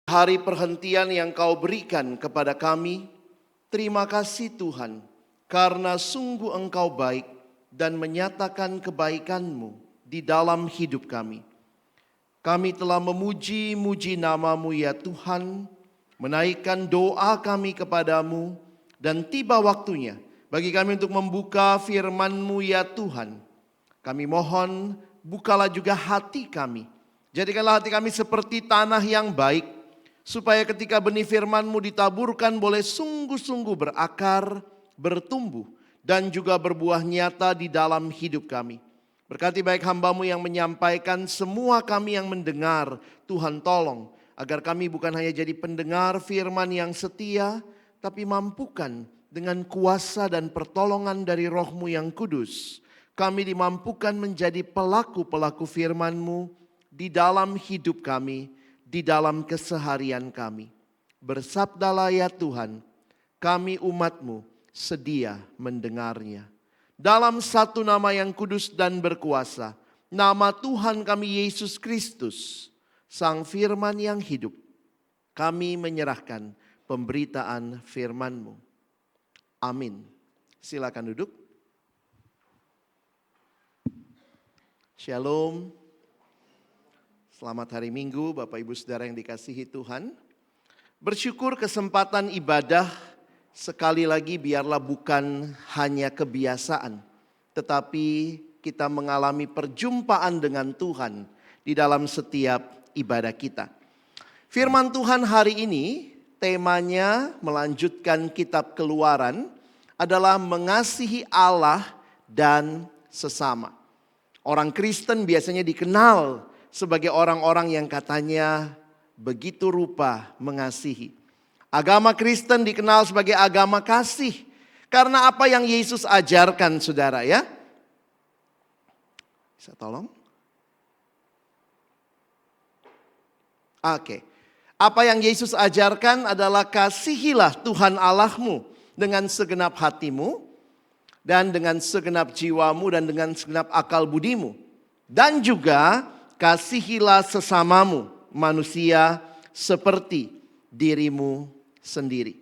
Hari perhentian yang Kau berikan kepada kami, terima kasih Tuhan, karena sungguh Engkau baik dan menyatakan kebaikan-Mu di dalam hidup kami. Kami telah memuji-muji nama-Mu ya Tuhan, menaikkan doa kami kepadamu, dan tiba waktunya bagi kami untuk membuka firman-Mu ya Tuhan. Kami mohon, bukalah juga hati kami. Jadikanlah hati kami seperti tanah yang baik, supaya ketika benih firman-Mu ditaburkan boleh sungguh-sungguh berakar, bertumbuh, dan juga berbuah nyata di dalam hidup kami. Berkati baik hamba-Mu yang menyampaikan, semua kami yang mendengar, Tuhan tolong, agar kami bukan hanya jadi pendengar firman yang setia, tapi mampukan dengan kuasa dan pertolongan dari Roh-Mu yang kudus, kami dimampukan menjadi pelaku-pelaku firman-Mu di dalam hidup kami, di dalam keseharian kami. Bersabdalah ya Tuhan, kami umat-Mu sedia mendengarnya. Dalam satu nama yang kudus dan berkuasa, nama Tuhan kami Yesus Kristus, Sang Firman yang hidup, kami menyerahkan pemberitaan firman-Mu. Amin. Silakan duduk. Shalom. Selamat hari Minggu Bapak Ibu Saudara yang dikasihi Tuhan. Bersyukur kesempatan ibadah sekali lagi biarlah bukan hanya kebiasaan, tetapi kita mengalami perjumpaan dengan Tuhan di dalam setiap ibadah kita. Firman Tuhan hari ini temanya melanjutkan kitab Keluaran adalah mengasihi Allah dan sesama. Orang Kristen biasanya dikenal sebagai orang-orang yang katanya begitu rupa mengasihi. Agama Kristen dikenal sebagai agama kasih. Karena apa yang Yesus ajarkan saudara ya. Bisa tolong? Oke. Apa yang Yesus ajarkan adalah kasihilah Tuhan Allahmu dengan segenap hatimu, dan dengan segenap jiwamu, dan dengan segenap akal budimu. Dan juga kasihilah sesamamu, manusia seperti dirimu sendiri.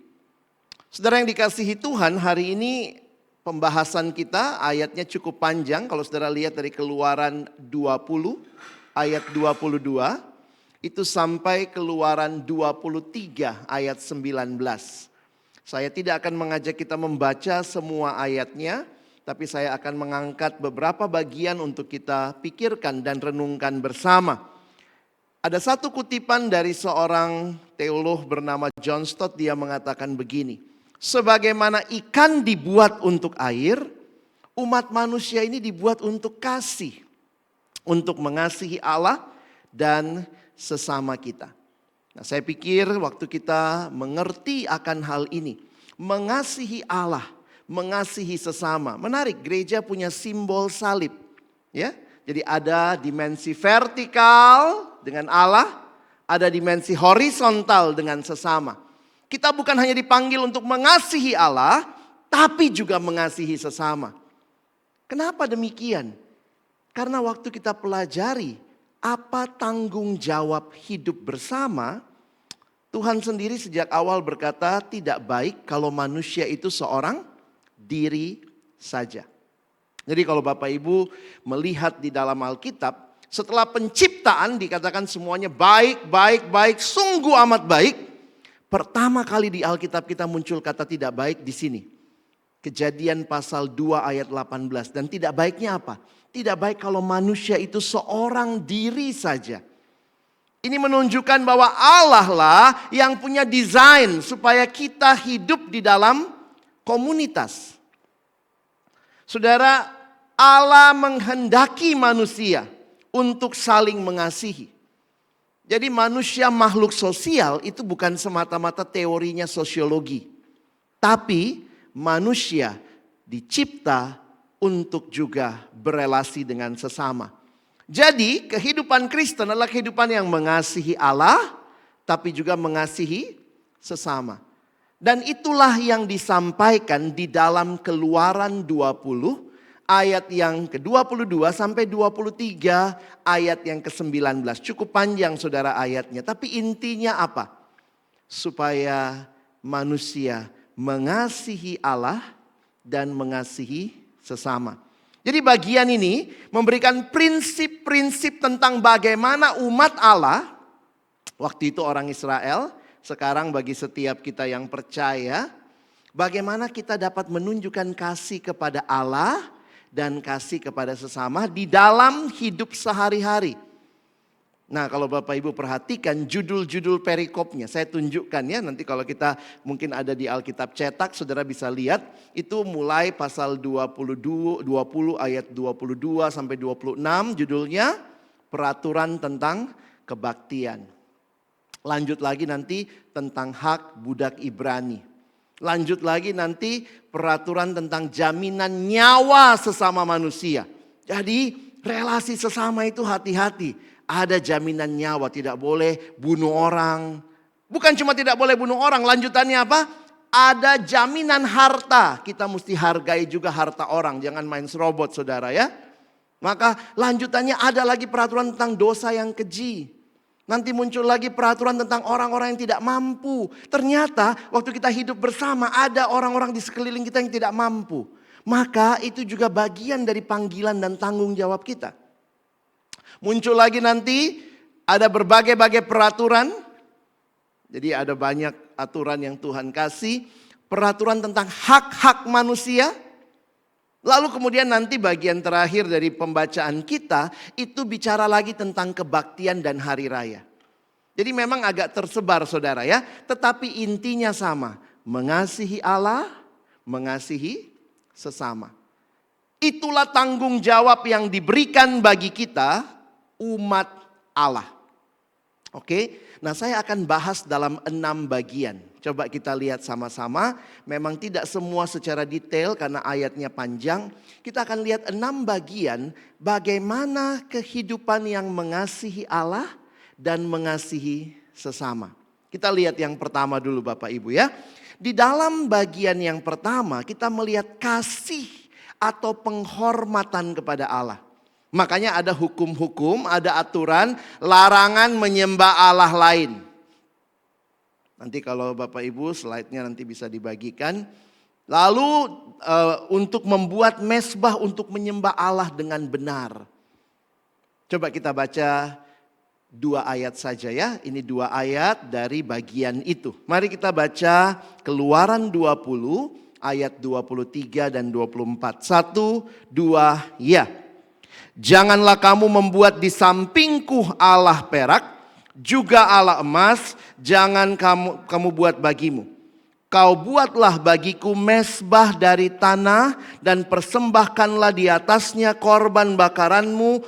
Saudara yang dikasihi Tuhan, hari ini pembahasan kita ayatnya cukup panjang. Kalau saudara lihat dari Keluaran 20 ayat 22, itu sampai Keluaran 23 ayat 19. Saya tidak akan mengajak kita membaca semua ayatnya, tapi saya akan mengangkat beberapa bagian untuk kita pikirkan dan renungkan bersama. Ada satu kutipan dari seorang teolog bernama John Stott, dia mengatakan begini. Sebagaimana ikan dibuat untuk air, umat manusia ini dibuat untuk kasih. Untuk mengasihi Allah dan sesama kita. Nah, saya pikir waktu kita mengerti akan hal ini. Mengasihi Allah, mengasihi sesama. Menarik, gereja punya simbol salib. Ya, jadi ada dimensi vertikal dengan Allah, ada dimensi horizontal dengan sesama. Kita bukan hanya dipanggil untuk mengasihi Allah, tapi juga mengasihi sesama. Kenapa demikian? Karena waktu kita pelajari apa tanggung jawab hidup bersama, Tuhan sendiri sejak awal berkata tidak baik kalau manusia itu seorang diri saja. Jadi kalau Bapak Ibu melihat di dalam Alkitab, setelah penciptaan dikatakan semuanya baik, baik, baik, sungguh amat baik. Pertama kali di Alkitab kita muncul kata tidak baik di sini. Kejadian pasal 2 ayat 18. Dan tidak baiknya apa? Tidak baik kalau manusia itu seorang diri saja. Ini menunjukkan bahwa Allah lah yang punya desain supaya kita hidup di dalam komunitas. Saudara, Allah menghendaki manusia untuk saling mengasihi. Jadi manusia makhluk sosial itu bukan semata-mata teorinya sosiologi. Tapi manusia dicipta untuk juga berelasi dengan sesama. Jadi kehidupan Kristen adalah kehidupan yang mengasihi Allah, tapi juga mengasihi sesama. Dan itulah yang disampaikan di dalam Keluaran 20 ayat yang ke-22 sampai 23, ayat yang ke-19. Cukup panjang saudara ayatnya, tapi intinya apa? Supaya manusia mengasihi Allah dan mengasihi sesama. Jadi bagian ini memberikan prinsip-prinsip tentang bagaimana umat Allah, waktu itu orang Israel, sekarang bagi setiap kita yang percaya, bagaimana kita dapat menunjukkan kasih kepada Allah dan kasih kepada sesama di dalam hidup sehari-hari. Nah, kalau Bapak Ibu perhatikan judul-judul perikopnya, saya tunjukkan ya, nanti kalau kita mungkin ada di Alkitab cetak, saudara bisa lihat, itu mulai pasal 20 ayat 22 sampai 26, judulnya peraturan tentang kebaktian. Lanjut lagi nanti tentang hak budak Ibrani. Lanjut lagi nanti peraturan tentang jaminan nyawa sesama manusia. Jadi relasi sesama itu hati-hati. Ada jaminan nyawa, tidak boleh bunuh orang. Bukan cuma tidak boleh bunuh orang, lanjutannya apa? Ada jaminan harta. Kita mesti hargai juga harta orang, jangan main serobot saudara ya. Maka lanjutannya ada lagi peraturan tentang dosa yang keji. Nanti muncul lagi peraturan tentang orang-orang yang tidak mampu. Ternyata waktu kita hidup bersama ada orang-orang di sekeliling kita yang tidak mampu. Maka itu juga bagian dari panggilan dan tanggung jawab kita. Muncul lagi nanti ada berbagai-bagai peraturan. Jadi ada banyak aturan yang Tuhan kasih. Peraturan tentang hak-hak manusia. Lalu kemudian nanti bagian terakhir dari pembacaan kita itu bicara lagi tentang kebaktian dan hari raya. Jadi memang agak tersebar saudara ya. Tetapi intinya sama. Mengasihi Allah, mengasihi sesama. Itulah tanggung jawab yang diberikan bagi kita umat Allah. Oke, nah saya akan bahas dalam 6 bagian. Coba kita lihat sama-sama. Memang tidak semua secara detail karena ayatnya panjang. Kita akan lihat 6 bagian bagaimana kehidupan yang mengasihi Allah dan mengasihi sesama. Kita lihat yang pertama dulu Bapak Ibu ya. Di dalam bagian yang pertama kita melihat kasih atau penghormatan kepada Allah. Makanya ada hukum-hukum, ada aturan, larangan menyembah Allah lain. Nanti kalau Bapak Ibu slide-nya nanti bisa dibagikan. Lalu untuk membuat mezbah untuk menyembah Allah dengan benar. Coba kita baca 2 ayat saja ya. Ini 2 ayat dari bagian itu. Mari kita baca Keluaran 20 ayat 23 dan 24. 1, 2, ya. Janganlah kamu membuat di sampingku Allah perak, juga Allah emas, jangan kamu buat bagimu. Kau buatlah bagiku mezbah dari tanah dan persembahkanlah di atasnya korban bakaranmu,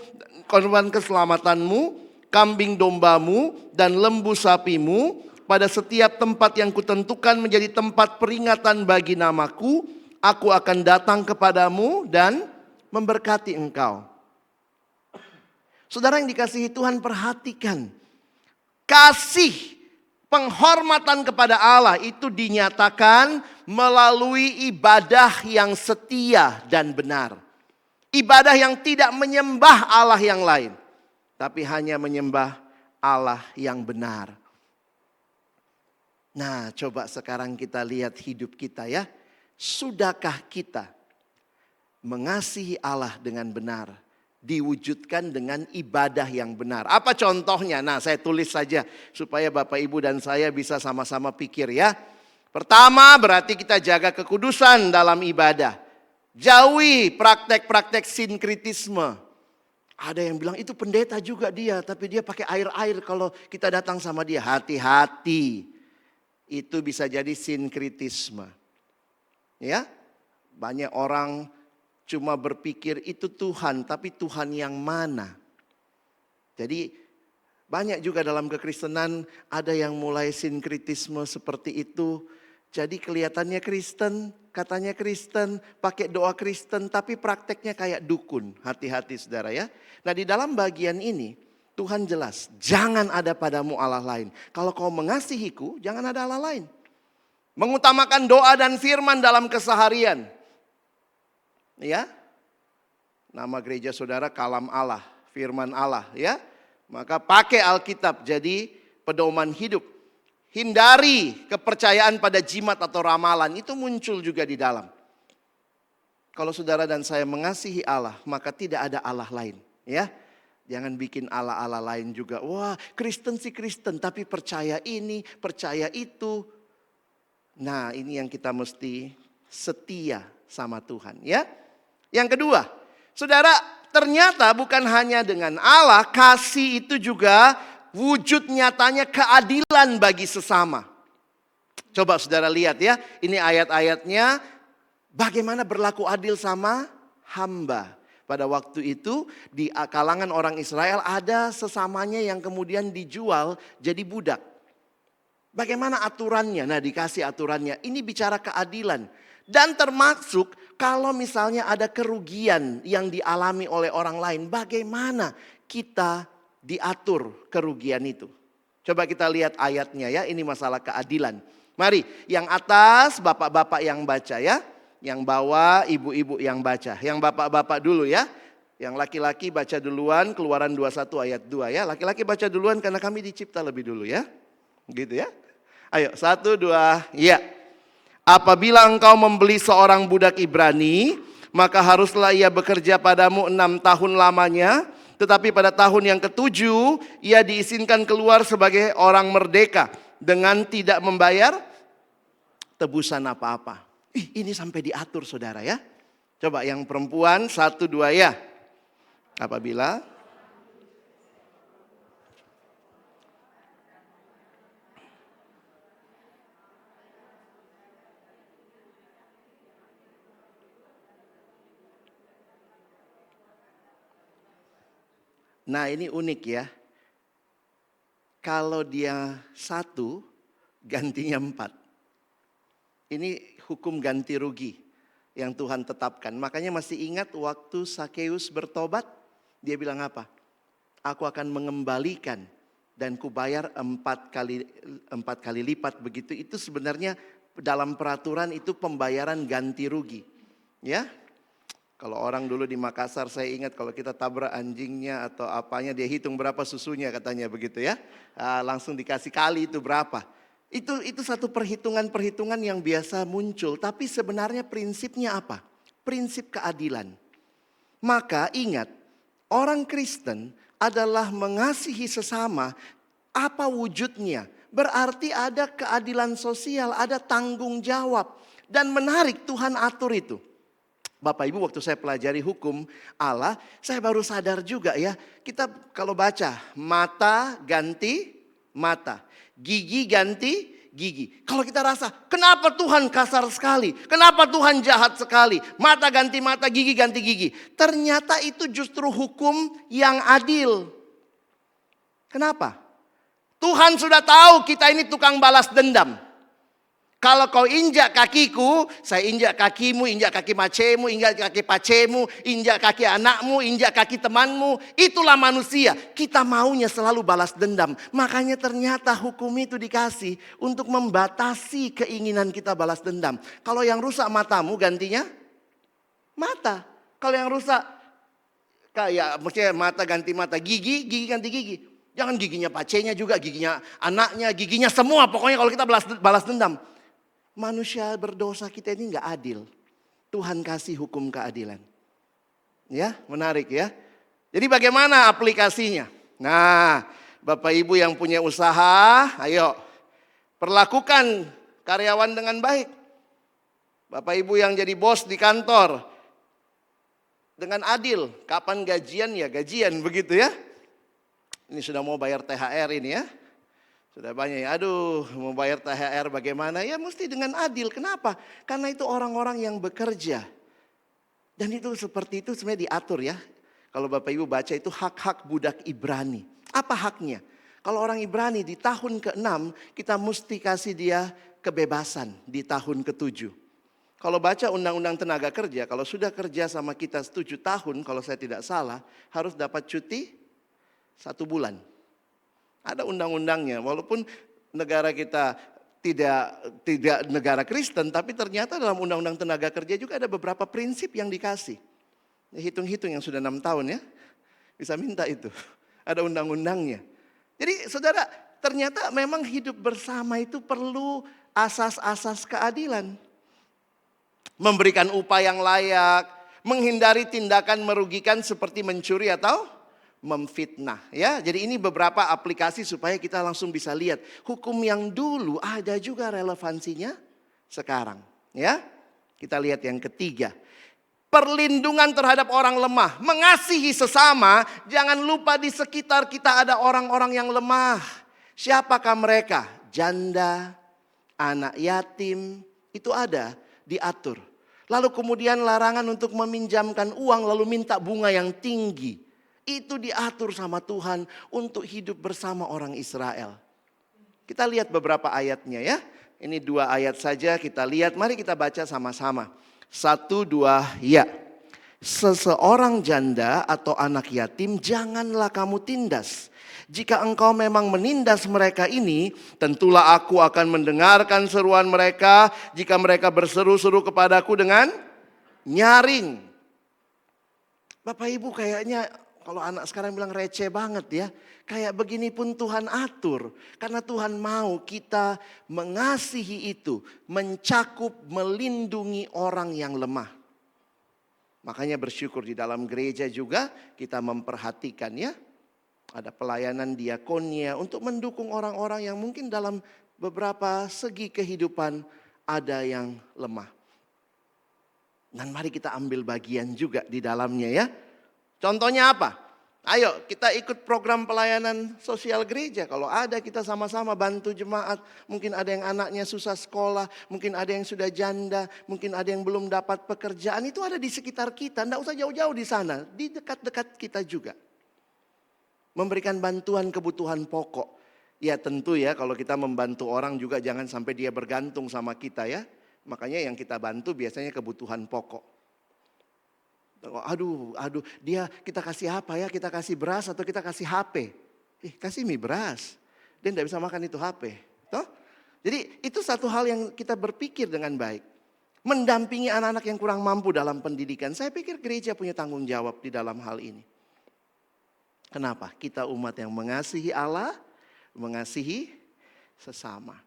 korban keselamatanmu, kambing dombamu dan lembu sapimu pada setiap tempat yang kutentukan menjadi tempat peringatan bagi namaku. Aku akan datang kepadamu dan memberkati engkau. Saudara yang dikasihi Tuhan, perhatikan. Kasih penghormatan kepada Allah itu dinyatakan melalui ibadah yang setia dan benar. Ibadah yang tidak menyembah Allah yang lain, tapi hanya menyembah Allah yang benar. Nah, coba sekarang kita lihat hidup kita ya. Sudahkah kita mengasihi Allah dengan benar? Diwujudkan dengan ibadah yang benar. Apa contohnya? Nah, saya tulis saja supaya Bapak Ibu dan saya bisa sama-sama pikir ya. Pertama, berarti kita jaga kekudusan dalam ibadah. Jauhi praktek-praktek sinkritisme. Ada yang bilang itu pendeta juga dia, tapi dia pakai air-air kalau kita datang sama dia. Hati-hati. Itu bisa jadi sinkritisme. Ya. Banyak orang cuma berpikir itu Tuhan, tapi Tuhan yang mana? Jadi banyak juga dalam kekristenan ada yang mulai sinkritisme seperti itu. Jadi kelihatannya Kristen, katanya Kristen, pakai doa Kristen, tapi prakteknya kayak dukun. Hati-hati saudara ya. Nah di dalam bagian ini Tuhan jelas, jangan ada padamu Allah lain. Kalau kau mengasihiku, jangan ada Allah lain. Mengutamakan doa dan firman dalam keseharian. Ya, Nama gereja saudara Kalam Allah, Firman Allah ya. Maka pakai Alkitab jadi pedoman hidup. Hindari kepercayaan pada jimat atau ramalan, itu muncul juga di dalam. Kalau saudara dan saya mengasihi Allah, maka tidak ada Allah lain ya. Jangan bikin Allah-Allah lain juga. Wah, Kristen sih Kristen, tapi percaya ini, percaya itu. Nah, ini yang kita mesti setia sama Tuhan ya. Yang kedua, saudara, ternyata bukan hanya dengan Allah, kasih itu juga wujud nyatanya keadilan bagi sesama. Coba saudara lihat ya, ini ayat-ayatnya bagaimana berlaku adil sama hamba. Pada waktu itu di kalangan orang Israel ada sesamanya yang kemudian dijual jadi budak. Bagaimana aturannya? Nah, dikasih aturannya. Ini bicara keadilan. Dan termasuk kalau misalnya ada kerugian yang dialami oleh orang lain, bagaimana kita diatur kerugian itu. Coba kita lihat ayatnya ya, ini masalah keadilan. Mari, yang atas bapak-bapak yang baca ya. Yang bawah ibu-ibu yang baca. Yang bapak-bapak dulu ya. Yang laki-laki baca duluan, Keluaran 21 ayat 2 ya. Laki-laki baca duluan karena kami dicipta lebih dulu ya. Gitu ya. Ayo, 1, 2, ya. Apabila engkau membeli seorang budak Ibrani, maka haruslah ia bekerja padamu 6 tahun lamanya. Tetapi pada tahun yang ke-7, ia diizinkan keluar sebagai orang merdeka dengan tidak membayar tebusan apa-apa. Ini sampai diatur saudara ya. Coba yang perempuan 1, 2 ya. Apabila Nah ini unik ya. Kalau dia 1, gantinya 4. Ini hukum ganti rugi yang Tuhan tetapkan. Makanya masih ingat waktu Sakeus bertobat, dia bilang apa? Aku akan mengembalikan dan kubayar 4 kali lipat begitu. Itu sebenarnya dalam peraturan itu pembayaran ganti rugi. Ya. Kalau orang dulu di Makassar saya ingat kalau kita tabrak anjingnya atau apanya dia hitung berapa susunya katanya begitu ya. Langsung dikasih kali itu berapa. Itu satu perhitungan-perhitungan yang biasa muncul. Tapi sebenarnya prinsipnya apa? Prinsip keadilan. Maka ingat, orang Kristen adalah mengasihi sesama. Apa wujudnya? Berarti ada keadilan sosial, ada tanggung jawab. Dan menarik Tuhan atur itu. Bapak Ibu waktu saya pelajari hukum Allah, saya baru sadar juga ya. Kita kalau baca mata ganti mata, gigi ganti gigi. Kalau kita rasa kenapa Tuhan kasar sekali, kenapa Tuhan jahat sekali, mata ganti mata, gigi ganti gigi. Ternyata itu justru hukum yang adil. Kenapa? Tuhan sudah tahu kita ini tukang balas dendam. Kalau kau injak kakiku, saya injak kakimu, injak kaki macemu, injak kaki pacemu, injak kaki anakmu, injak kaki temanmu. Itulah manusia. Kita maunya selalu balas dendam. Makanya ternyata hukum itu dikasih untuk membatasi keinginan kita balas dendam. Kalau yang rusak matamu gantinya mata. Kalau yang rusak kayak maksudnya mata ganti mata, gigi ganti gigi. Jangan giginya pacenya juga, giginya anaknya, giginya semua. Pokoknya kalau kita balas dendam. Manusia berdosa kita ini gak adil. Tuhan kasih hukum keadilan. Ya, menarik ya. Jadi bagaimana aplikasinya? Nah, Bapak Ibu yang punya usaha, ayo perlakukan karyawan dengan baik. Bapak Ibu yang jadi bos di kantor, dengan adil. Kapan gajian ya gajian begitu ya. Ini sudah mau bayar THR ini ya. Sudah banyak ya, aduh mau bayar THR bagaimana? Ya mesti dengan adil. Kenapa? Karena itu orang-orang yang bekerja. Dan itu seperti itu sebenarnya diatur ya. Kalau Bapak Ibu baca itu hak-hak budak Ibrani. Apa haknya? Kalau orang Ibrani di tahun ke-6 kita mesti kasih dia kebebasan di tahun ke-7. Kalau baca undang-undang tenaga kerja, kalau sudah kerja sama kita 7 tahun, kalau saya tidak salah, harus dapat cuti 1 bulan. Ada undang-undangnya, walaupun negara kita tidak negara Kristen, tapi ternyata dalam undang-undang tenaga kerja juga ada beberapa prinsip yang dikasih. Hitung-hitung yang sudah 6 tahun ya. Bisa minta itu. Ada undang-undangnya. Jadi saudara, ternyata memang hidup bersama itu perlu asas-asas keadilan. Memberikan upah yang layak, menghindari tindakan merugikan seperti mencuri atau memfitnah. Ya, jadi ini beberapa aplikasi supaya kita langsung bisa lihat hukum yang dulu ada juga relevansinya sekarang. Ya, kita lihat yang ketiga. Perlindungan terhadap orang lemah, mengasihi sesama. Jangan lupa di sekitar kita ada orang-orang yang lemah. Siapakah mereka? Janda, anak yatim, itu ada, diatur. Lalu kemudian larangan untuk meminjamkan uang lalu minta bunga yang tinggi. Itu diatur sama Tuhan untuk hidup bersama orang Israel. Kita lihat beberapa ayatnya ya. Ini 2 ayat saja kita lihat, mari kita baca sama-sama. 1, 2, ya. Seseorang janda atau anak yatim janganlah kamu tindas. Jika engkau memang menindas mereka ini, tentulah aku akan mendengarkan seruan mereka jika mereka berseru-seru kepadaku dengan nyaring. Bapak Ibu kayaknya kalau anak sekarang bilang receh banget ya. Kayak begini pun Tuhan atur. Karena Tuhan mau kita mengasihi itu. Mencakup, melindungi orang yang lemah. Makanya bersyukur di dalam gereja juga kita memperhatikan ya. Ada pelayanan diakonia untuk mendukung orang-orang yang mungkin dalam beberapa segi kehidupan ada yang lemah. Dan mari kita ambil bagian juga di dalamnya ya. Contohnya apa? Ayo kita ikut program pelayanan sosial gereja. Kalau ada kita sama-sama bantu jemaat. Mungkin ada yang anaknya susah sekolah. Mungkin ada yang sudah janda. Mungkin ada yang belum dapat pekerjaan. Itu ada di sekitar kita. Tidak usah jauh-jauh di sana. Di dekat-dekat kita juga. Memberikan bantuan kebutuhan pokok. Ya tentu ya kalau kita membantu orang juga jangan sampai dia bergantung sama kita ya. Makanya yang kita bantu biasanya kebutuhan pokok. Aduh, dia kita kasih apa ya? Kita kasih beras atau kita kasih HP? Kasih mie beras. Dia tidak bisa makan itu HP. Toh? Jadi itu satu hal yang kita berpikir dengan baik. Mendampingi anak-anak yang kurang mampu dalam pendidikan. Saya pikir gereja punya tanggung jawab di dalam hal ini. Kenapa? Kita umat yang mengasihi Allah, mengasihi sesama.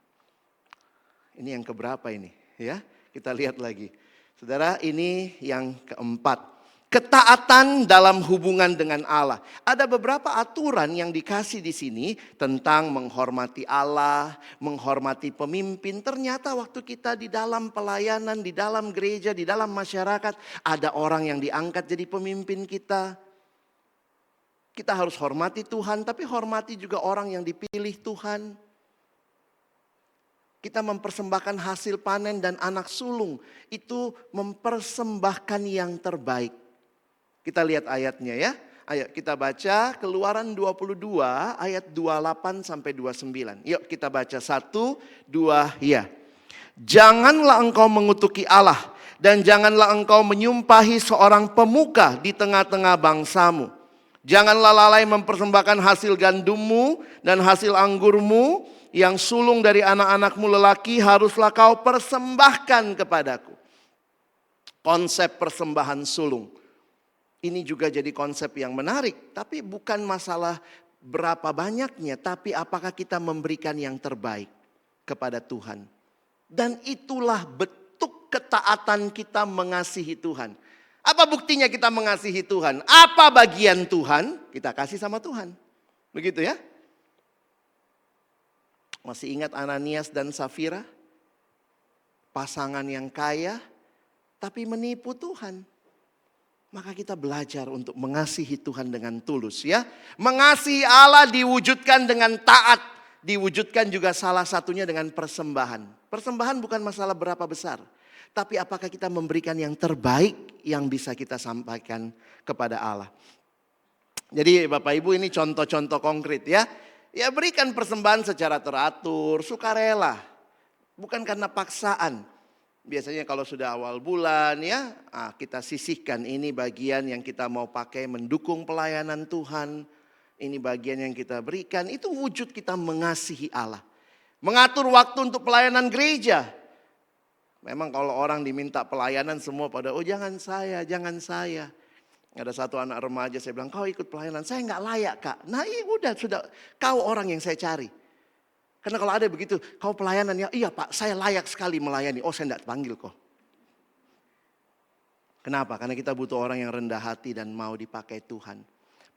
Ini yang keberapa ini? Ya, kita lihat lagi. Saudara, ini yang keempat. Ketaatan dalam hubungan dengan Allah. Ada beberapa aturan yang dikasih di sini tentang menghormati Allah, menghormati pemimpin. Ternyata waktu kita di dalam pelayanan, di dalam gereja, di dalam masyarakat, ada orang yang diangkat jadi pemimpin kita. Kita harus hormati Tuhan, tapi hormati juga orang yang dipilih Tuhan. Kita mempersembahkan hasil panen dan anak sulung. Itu mempersembahkan yang terbaik. Kita lihat ayatnya ya. Ayo kita baca Keluaran 22 ayat 28 sampai 29. Yuk kita baca 1, 2, ya. Janganlah engkau mengutuki Allah dan janganlah engkau menyumpahi seorang pemuka di tengah-tengah bangsamu. Janganlah lalai mempersembahkan hasil gandummu dan hasil anggurmu yang sulung dari anak-anakmu lelaki haruslah kau persembahkan kepadaku. Konsep persembahan sulung. Ini juga jadi konsep yang menarik, tapi bukan masalah berapa banyaknya, tapi apakah kita memberikan yang terbaik kepada Tuhan. Dan itulah bentuk ketaatan kita mengasihi Tuhan. Apa buktinya kita mengasihi Tuhan? Apa bagian Tuhan? Kita kasih sama Tuhan. Begitu ya? Masih ingat Ananias dan Safira? Pasangan yang kaya, tapi menipu Tuhan. Maka kita belajar untuk mengasihi Tuhan dengan tulus ya. Mengasihi Allah diwujudkan dengan taat. Diwujudkan juga salah satunya dengan persembahan. Persembahan bukan masalah berapa besar. Tapi apakah kita memberikan yang terbaik yang bisa kita sampaikan kepada Allah. Jadi Bapak Ibu ini contoh-contoh konkret ya. Ya berikan persembahan secara teratur, sukarela. Bukan karena paksaan. Biasanya kalau sudah awal bulan ya, kita sisihkan ini bagian yang kita mau pakai mendukung pelayanan Tuhan. Ini bagian yang kita berikan, itu wujud kita mengasihi Allah. Mengatur waktu untuk pelayanan gereja. Memang kalau orang diminta pelayanan semua pada, oh jangan saya, jangan saya. Ada satu anak remaja, saya bilang, kau ikut pelayanan, saya nggak layak kak. Nah iya udah, sudah kau orang yang saya cari. Karena kalau ada begitu, kau pelayanan ya, iya pak saya layak sekali melayani. Oh saya nggak panggil kok. Kenapa? Karena kita butuh orang yang rendah hati dan mau dipakai Tuhan.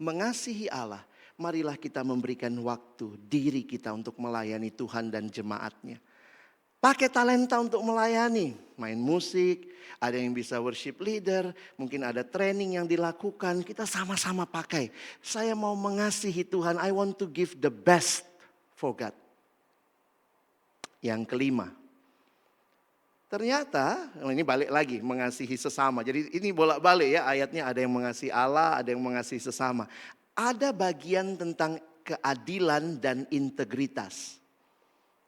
Mengasihi Allah, marilah kita memberikan waktu diri kita untuk melayani Tuhan dan jemaatnya. Pakai talenta untuk melayani, main musik, ada yang bisa worship leader, mungkin ada training yang dilakukan, kita sama-sama pakai. Saya mau mengasihi Tuhan, I want to give the best for God. Yang kelima, ternyata, ini balik lagi, mengasihi sesama. Jadi ini bolak-balik ya ayatnya, ada yang mengasihi Allah, ada yang mengasihi sesama. Ada bagian tentang keadilan dan integritas.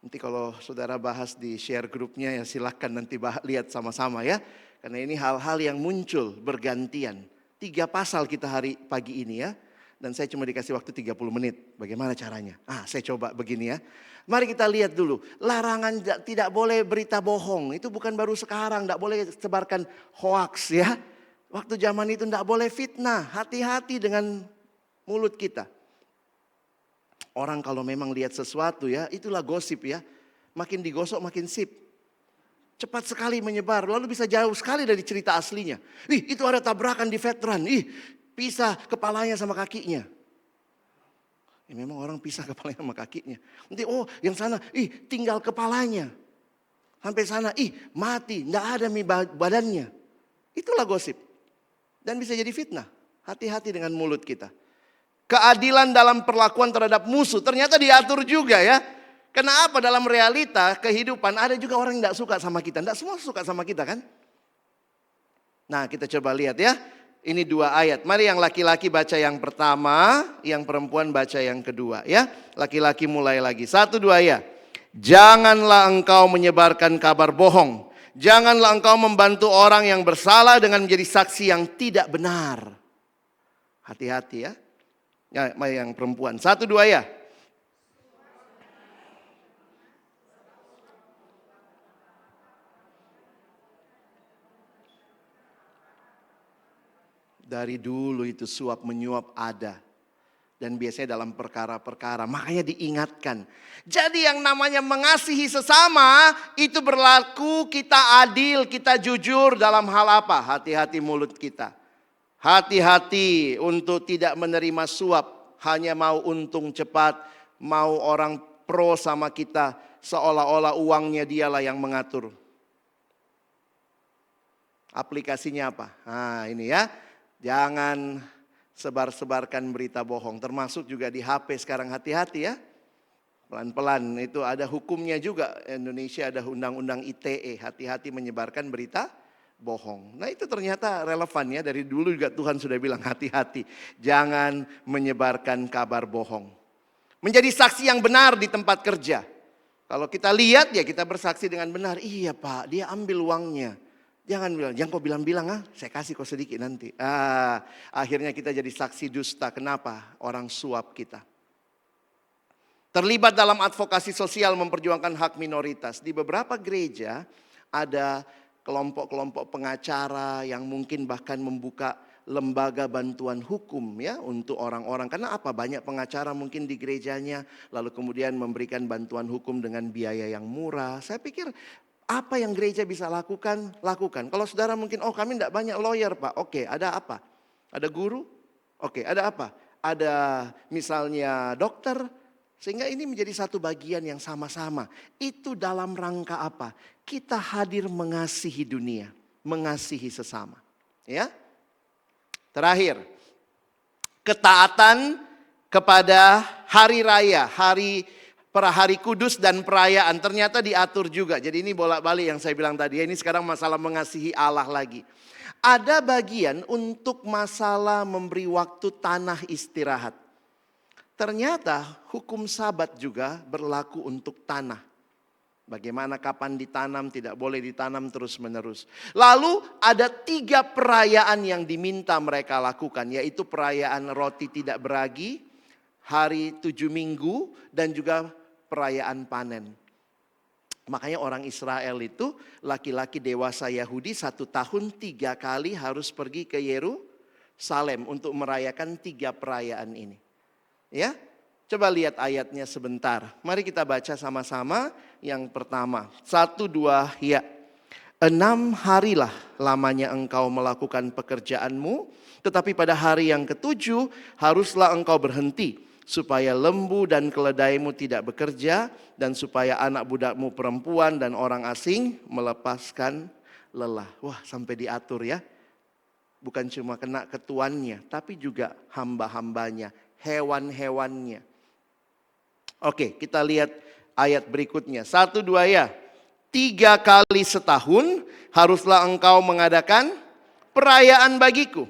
Nanti kalau saudara bahas di share grupnya ya silahkan nanti lihat sama-sama ya. Karena ini hal-hal yang muncul bergantian. 3 pasal kita hari pagi ini ya. Dan saya cuma dikasih waktu 30 menit. Bagaimana caranya? Saya coba begini ya. Mari kita lihat dulu. Larangan tidak boleh berita bohong. Itu bukan baru sekarang. Tidak boleh sebarkan hoax ya. Waktu zaman itu tidak boleh fitnah. Hati-hati dengan mulut kita. Orang kalau memang lihat sesuatu ya, itulah gosip ya. Makin digosok makin sip. Cepat sekali menyebar, lalu bisa jauh sekali dari cerita aslinya. Itu ada tabrakan di veteran. Pisah kepalanya sama kakinya. Memang orang pisah kepalanya sama kakinya. Nanti yang sana, tinggal kepalanya. Sampai sana, mati, enggak ada badannya. Itulah gosip. Dan bisa jadi fitnah. Hati-hati dengan mulut kita. Keadilan dalam perlakuan terhadap musuh ternyata diatur juga ya. Kenapa dalam realita kehidupan ada juga orang yang tidak suka sama kita. Tidak semua suka sama kita kan. Nah kita coba lihat ya. Ini 2 ayat. Mari yang laki-laki baca yang pertama. Yang perempuan baca yang kedua ya. Laki-laki mulai lagi. 1, 2 ya. Janganlah engkau menyebarkan kabar bohong. Janganlah engkau membantu orang yang bersalah dengan menjadi saksi yang tidak benar. Hati-hati ya. Ya, yang perempuan. 1, 2 ya. Dari dulu itu suap menyuap ada. Dan biasanya dalam perkara-perkara. Makanya diingatkan. Jadi yang namanya mengasihi sesama. Itu berlaku kita adil, kita jujur dalam hal apa? Hati-hati mulut kita. Hati-hati untuk tidak menerima suap. Hanya mau untung cepat. Mau orang pro sama kita. Seolah-olah uangnya dialah yang mengatur. Aplikasinya apa? Nah ini ya. Jangan sebar-sebarkan berita bohong. Termasuk juga di HP sekarang, hati-hati ya. Pelan-pelan itu ada hukumnya juga. Indonesia ada undang-undang ITE. Hati-hati menyebarkan berita bohong. Nah itu ternyata relevan ya. Dari dulu juga Tuhan sudah bilang hati-hati. Jangan menyebarkan kabar bohong. Menjadi saksi yang benar di tempat kerja. Kalau kita lihat ya kita bersaksi dengan benar. Iya pak, dia ambil uangnya. Jangan kau bilang-bilang saya kasih kau sedikit nanti. Akhirnya kita jadi saksi dusta. Kenapa? Orang suap kita. Terlibat dalam advokasi sosial memperjuangkan hak minoritas. Di beberapa gereja ada kelompok-kelompok pengacara yang mungkin bahkan membuka lembaga bantuan hukum ya untuk orang-orang. Karena apa? Banyak pengacara mungkin di gerejanya lalu kemudian memberikan bantuan hukum dengan biaya yang murah. Saya pikir apa yang gereja bisa lakukan, lakukan. Kalau saudara mungkin kami tidak banyak lawyer pak. Oke, ada apa? Ada guru? Oke, ada apa? Ada misalnya dokter. Sehingga ini menjadi satu bagian yang sama-sama. Itu dalam rangka apa? Kita hadir mengasihi dunia, mengasihi sesama. Ya. Terakhir, ketaatan kepada hari raya, hari kudus dan perayaan ternyata diatur juga. Jadi ini bolak-balik yang saya bilang tadi. Ini sekarang masalah mengasihi Allah lagi. Ada bagian untuk masalah memberi waktu tanah istirahat. Ternyata hukum Sabat juga berlaku untuk tanah. Bagaimana kapan ditanam, tidak boleh ditanam terus-menerus. Lalu ada 3 perayaan yang diminta mereka lakukan. Yaitu perayaan roti tidak beragi, hari 7 minggu, dan juga perayaan panen. Makanya orang Israel itu laki-laki dewasa Yahudi 1 tahun 3 kali harus pergi ke Yerusalem untuk merayakan 3 perayaan ini. Ya, coba lihat ayatnya sebentar. Mari kita baca sama-sama yang pertama. 1, 2, ya. 6 harilah lamanya engkau melakukan pekerjaanmu, tetapi pada hari yang ke-7 haruslah engkau berhenti, supaya lembu dan keledaimu tidak bekerja, dan supaya anak budakmu perempuan dan orang asing melepaskan lelah. Wah, sampai diatur ya. Bukan cuma kena ketuannya, tapi juga hamba-hambanya, hewan-hewannya. Oke, kita lihat ayat berikutnya. 1, 2 ya. 3 kali setahun haruslah engkau mengadakan perayaan bagiku.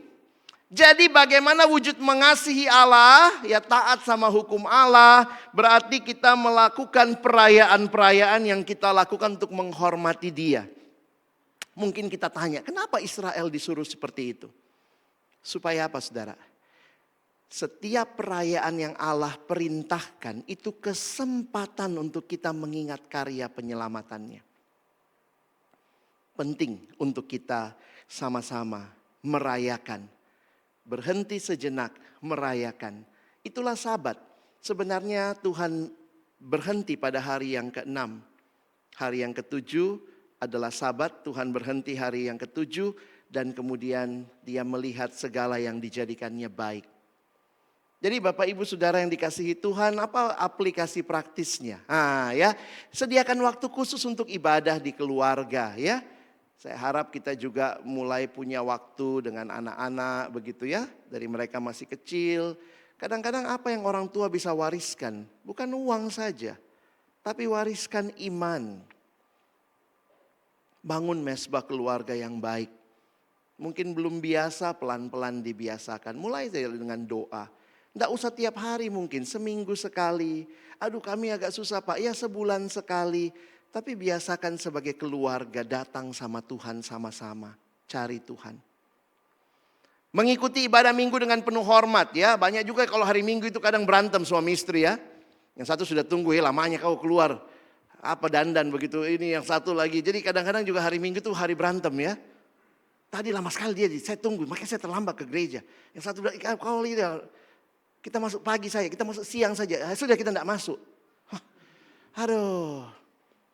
Jadi bagaimana wujud mengasihi Allah, ya taat sama hukum Allah, berarti kita melakukan perayaan-perayaan yang kita lakukan untuk menghormati Dia. Mungkin kita tanya, kenapa Israel disuruh seperti itu? Supaya apa saudara? Setiap perayaan yang Allah perintahkan itu kesempatan untuk kita mengingat karya penyelamatannya. Penting untuk kita sama-sama merayakan. Berhenti sejenak merayakan. Itulah Sabat. Sebenarnya Tuhan berhenti pada hari yang ke-6. Hari yang ke-7 adalah Sabat. Tuhan berhenti hari yang ke-7 dan kemudian Dia melihat segala yang dijadikannya baik. Jadi Bapak Ibu Saudara yang dikasihi Tuhan, apa aplikasi praktisnya? Ya, sediakan waktu khusus untuk ibadah di keluarga ya. Saya harap kita juga mulai punya waktu dengan anak-anak begitu ya. Dari mereka masih kecil. Kadang-kadang apa yang orang tua bisa wariskan? Bukan uang saja, tapi wariskan iman. Bangun mesbah keluarga yang baik. Mungkin belum biasa, pelan-pelan dibiasakan. Mulai dengan doa. Tidak usah tiap hari mungkin, seminggu sekali. Aduh kami agak susah Pak, ya sebulan sekali. Tapi biasakan sebagai keluarga datang sama Tuhan sama-sama. Cari Tuhan. Mengikuti ibadah minggu dengan penuh hormat ya. Banyak juga kalau hari minggu itu kadang berantem suami istri ya. Yang satu sudah tunggu ya lamanya kau keluar. Apa dandan begitu, ini yang satu lagi. Jadi kadang-kadang juga hari minggu itu hari berantem ya. Tadi lama sekali dia, saya tunggu, makanya saya terlambat ke gereja. Yang satu bilang, kau lihat, kita masuk pagi saja, kita masuk siang saja. Sudah kita tidak masuk. Aduh.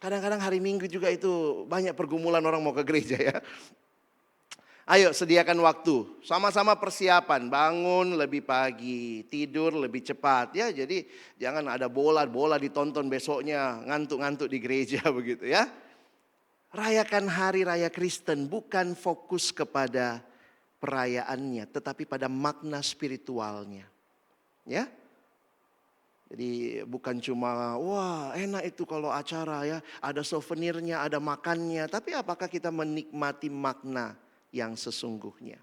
Kadang-kadang hari Minggu juga itu banyak pergumulan orang mau ke gereja ya. Ayo sediakan waktu, sama-sama persiapan, bangun lebih pagi, tidur lebih cepat ya. Jadi jangan ada bola ditonton besoknya, ngantuk-ngantuk di gereja begitu ya. Rayakan hari raya Kristen bukan fokus kepada perayaannya, tetapi pada makna spiritualnya. Ya. Jadi bukan cuma wah enak itu kalau acara ya, ada souvenirnya, ada makannya. Tapi apakah kita menikmati makna yang sesungguhnya?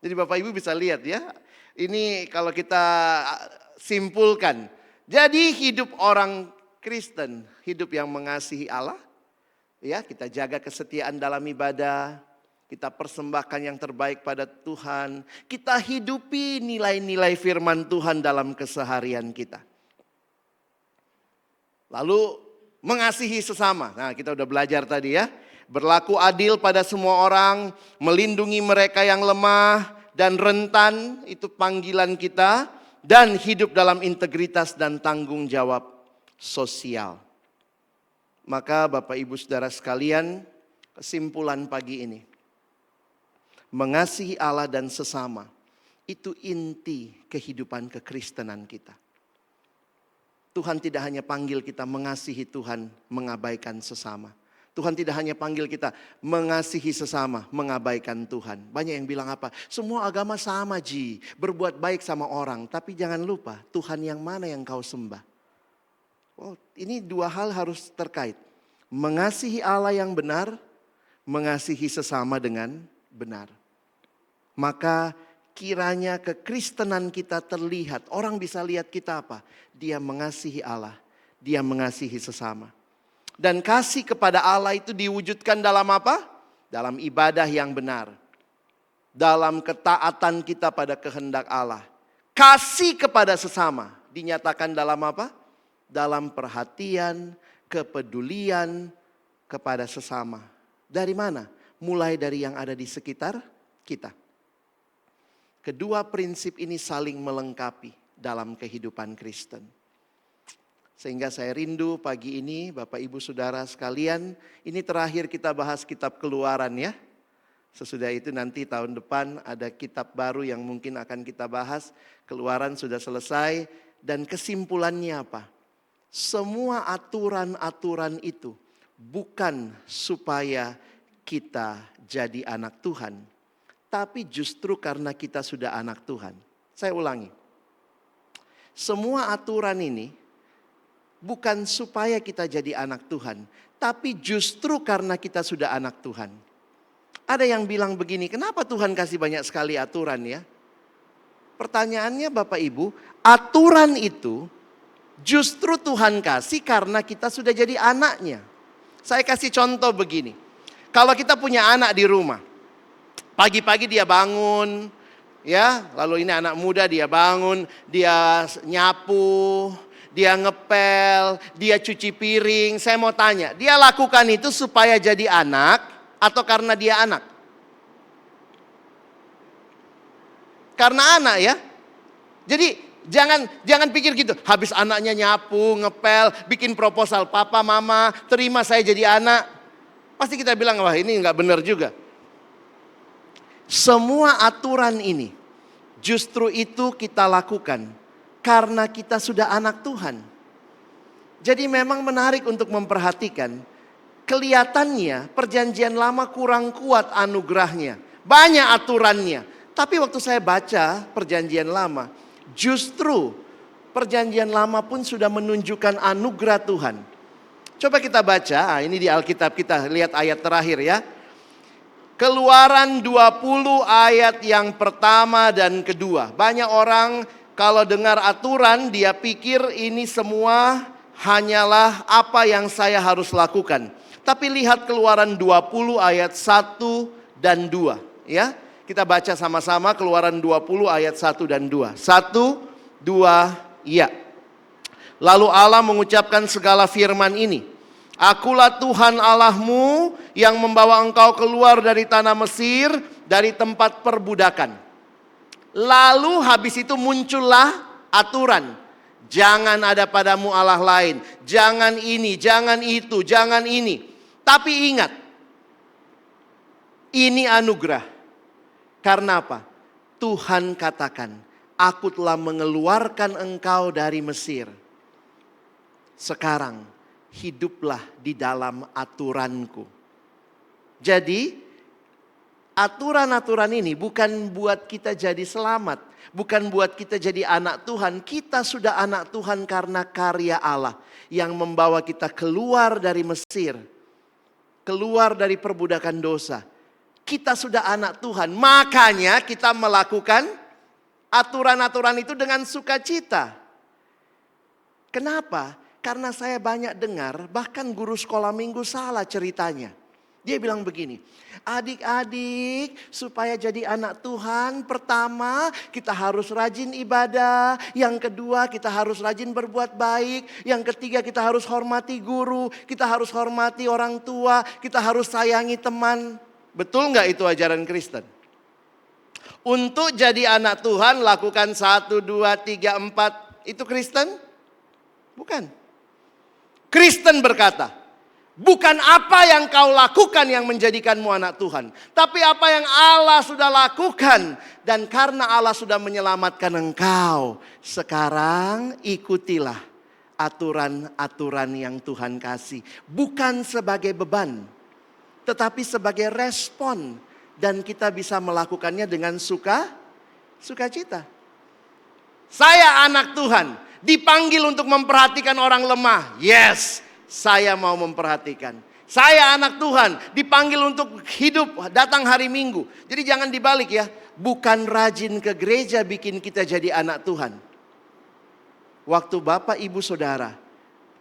Jadi Bapak Ibu bisa lihat ya, ini kalau kita simpulkan. Jadi hidup orang Kristen, hidup yang mengasihi Allah. Ya, kita jaga kesetiaan dalam ibadah. Kita persembahkan yang terbaik pada Tuhan. Kita hidupi nilai-nilai firman Tuhan dalam keseharian kita. Lalu mengasihi sesama. Nah kita udah belajar tadi ya. Berlaku adil pada semua orang. Melindungi mereka yang lemah dan rentan. Itu panggilan kita. Dan hidup dalam integritas dan tanggung jawab sosial. Maka Bapak Ibu Saudara sekalian, kesimpulan pagi ini. Mengasihi Allah dan sesama. Itu inti kehidupan kekristenan kita. Tuhan tidak hanya panggil kita mengasihi Tuhan, mengabaikan sesama. Tuhan tidak hanya panggil kita mengasihi sesama, mengabaikan Tuhan. Banyak yang bilang apa? Semua agama sama Ji, berbuat baik sama orang. Tapi jangan lupa Tuhan yang mana yang kau sembah. Oh, ini dua hal harus terkait. Mengasihi Allah yang benar, mengasihi sesama dengan benar. Maka kiranya kekristenan kita terlihat. Orang bisa lihat kita apa? Dia mengasihi Allah. Dia mengasihi sesama. Dan kasih kepada Allah itu diwujudkan dalam apa? Dalam ibadah yang benar. Dalam ketaatan kita pada kehendak Allah. Kasih kepada sesama. Dinyatakan dalam apa? Dalam perhatian, kepedulian kepada sesama. Dari mana? Mulai dari yang ada di sekitar kita. Kedua prinsip ini saling melengkapi dalam kehidupan Kristen. Sehingga saya rindu pagi ini Bapak Ibu Saudara sekalian, ini terakhir kita bahas kitab Keluaran ya. Sesudah itu nanti tahun depan ada kitab baru yang mungkin akan kita bahas. Keluaran sudah selesai dan kesimpulannya apa? Semua aturan-aturan itu bukan supaya kita jadi anak Tuhan, tapi justru karena kita sudah anak Tuhan. Saya ulangi. Semua aturan ini bukan supaya kita jadi anak Tuhan, tapi justru karena kita sudah anak Tuhan. Ada yang bilang begini, kenapa Tuhan kasih banyak sekali aturan ya? Pertanyaannya Bapak Ibu, aturan itu justru Tuhan kasih karena kita sudah jadi anaknya. Saya kasih contoh begini. Kalau kita punya anak di rumah, pagi-pagi dia bangun, ya, lalu ini anak muda dia bangun, dia nyapu, dia ngepel, dia cuci piring. Saya mau tanya, dia lakukan itu supaya jadi anak atau karena dia anak? Karena anak ya. Jadi jangan pikir gitu, habis anaknya nyapu, ngepel, bikin proposal, papa, mama, terima saya jadi anak. Pasti kita bilang, wah ini nggak benar juga. Semua aturan ini justru itu kita lakukan karena kita sudah anak Tuhan. Jadi memang menarik untuk memperhatikan. Kelihatannya perjanjian lama kurang kuat anugerahnya. Banyak aturannya. Tapi waktu saya baca perjanjian lama, justru perjanjian lama pun sudah menunjukkan anugerah Tuhan. Coba kita baca, ini di Alkitab kita lihat ayat terakhir ya. Keluaran 20 ayat yang pertama dan kedua. Banyak orang kalau dengar aturan dia pikir ini semua hanyalah apa yang saya harus lakukan. Tapi lihat Keluaran 20 ayat 1 dan 2 ya. Kita baca sama-sama Keluaran 20 ayat 1 dan 2. 1, 2, ya. Lalu Allah mengucapkan segala firman ini. Akulah Tuhan Allahmu yang membawa engkau keluar dari tanah Mesir, dari tempat perbudakan. Lalu habis itu muncullah aturan. Jangan ada padamu Allah lain. Jangan ini, jangan itu, jangan ini. Tapi ingat, ini anugerah. Karena apa? Tuhan katakan, aku telah mengeluarkan engkau dari Mesir. Sekarang hiduplah di dalam aturanku. Jadi aturan-aturan ini bukan buat kita jadi selamat. Bukan buat kita jadi anak Tuhan. Kita sudah anak Tuhan karena karya Allah. Yang membawa kita keluar dari Mesir. Keluar dari perbudakan dosa. Kita sudah anak Tuhan. Makanya kita melakukan aturan-aturan itu dengan sukacita. Kenapa? Karena saya banyak dengar, bahkan guru sekolah minggu salah ceritanya. Dia bilang begini, adik-adik supaya jadi anak Tuhan, pertama kita harus rajin ibadah. Yang kedua kita harus rajin berbuat baik. Yang ketiga kita harus hormati guru, kita harus hormati orang tua, kita harus sayangi teman. Betul nggak itu ajaran Kristen? Untuk jadi anak Tuhan lakukan 1, 2, 3, 4. Itu Kristen? Bukan. Kristen berkata, bukan apa yang kau lakukan yang menjadikanmu anak Tuhan. Tapi apa yang Allah sudah lakukan. Dan karena Allah sudah menyelamatkan engkau. Sekarang ikutilah aturan-aturan yang Tuhan kasih. Bukan sebagai beban. Tetapi sebagai respon. Dan kita bisa melakukannya dengan sukacita. Saya anak Tuhan. Dipanggil untuk memperhatikan orang lemah. Yes, saya mau memperhatikan. Saya anak Tuhan, dipanggil untuk hidup, datang hari Minggu. Jadi jangan dibalik ya. Bukan rajin ke gereja bikin kita jadi anak Tuhan. Waktu Bapak Ibu Saudara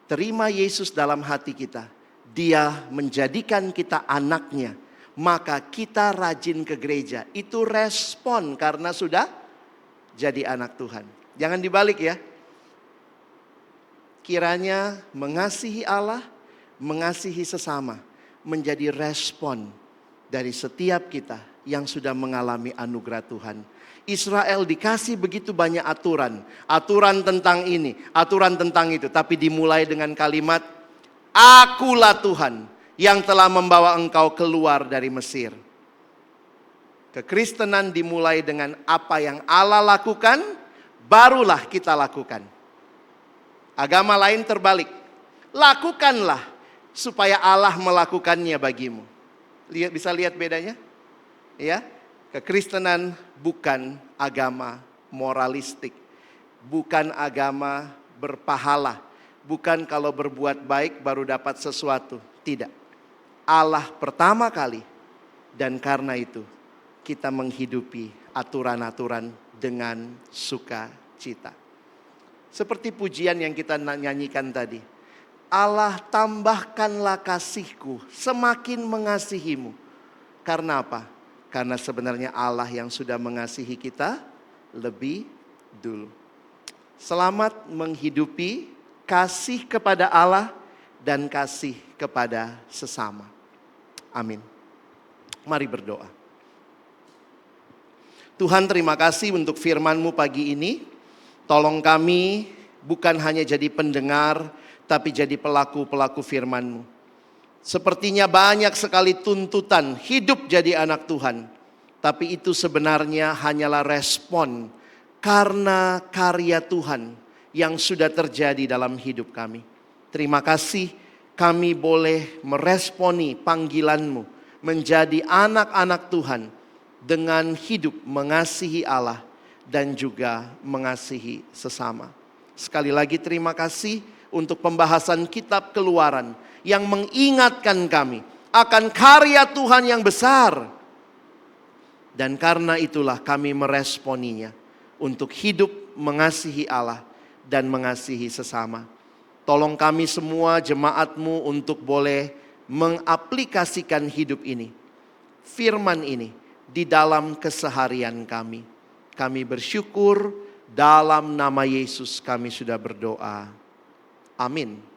terima Yesus dalam hati kita. Dia menjadikan kita anaknya. Maka kita rajin ke gereja. Itu respon karena sudah jadi anak Tuhan. Jangan dibalik ya. Kiranya mengasihi Allah, mengasihi sesama menjadi respon dari setiap kita yang sudah mengalami anugerah Tuhan. Israel dikasih begitu banyak aturan. Aturan tentang ini, aturan tentang itu. Tapi dimulai dengan kalimat, Akulah Tuhan yang telah membawa engkau keluar dari Mesir. Kekristenan dimulai dengan apa yang Allah lakukan, barulah kita lakukan. Agama lain terbalik. Lakukanlah supaya Allah melakukannya bagimu. Bisa lihat bedanya? Ya, kekristenan bukan agama moralistik. Bukan agama berpahala. Bukan kalau berbuat baik baru dapat sesuatu. Tidak. Allah pertama kali. Dan karena itu kita menghidupi aturan-aturan dengan sukacita. Seperti pujian yang kita nyanyikan tadi. Allah tambahkanlah kasihku, semakin mengasihimu. Karena apa? Karena sebenarnya Allah yang sudah mengasihi kita lebih dulu. Selamat menghidupi kasih kepada Allah dan kasih kepada sesama. Amin. Mari berdoa. Tuhan, terima kasih untuk firman-Mu pagi ini. Tolong kami bukan hanya jadi pendengar, tapi jadi pelaku-pelaku firman-Mu. Sepertinya banyak sekali tuntutan hidup jadi anak Tuhan. Tapi itu sebenarnya hanyalah respon karena karya Tuhan yang sudah terjadi dalam hidup kami. Terima kasih kami boleh meresponi panggilan-Mu menjadi anak-anak Tuhan dengan hidup mengasihi Allah dan juga mengasihi sesama. Sekali lagi terima kasih untuk pembahasan kitab Keluaran yang mengingatkan kami akan karya Tuhan yang besar. Dan karena itulah kami meresponinya untuk hidup mengasihi Allah dan mengasihi sesama. Tolong kami semua jemaat-Mu untuk boleh mengaplikasikan hidup ini, firman ini di dalam keseharian kami. Kami bersyukur dalam nama Yesus kami sudah berdoa. Amin.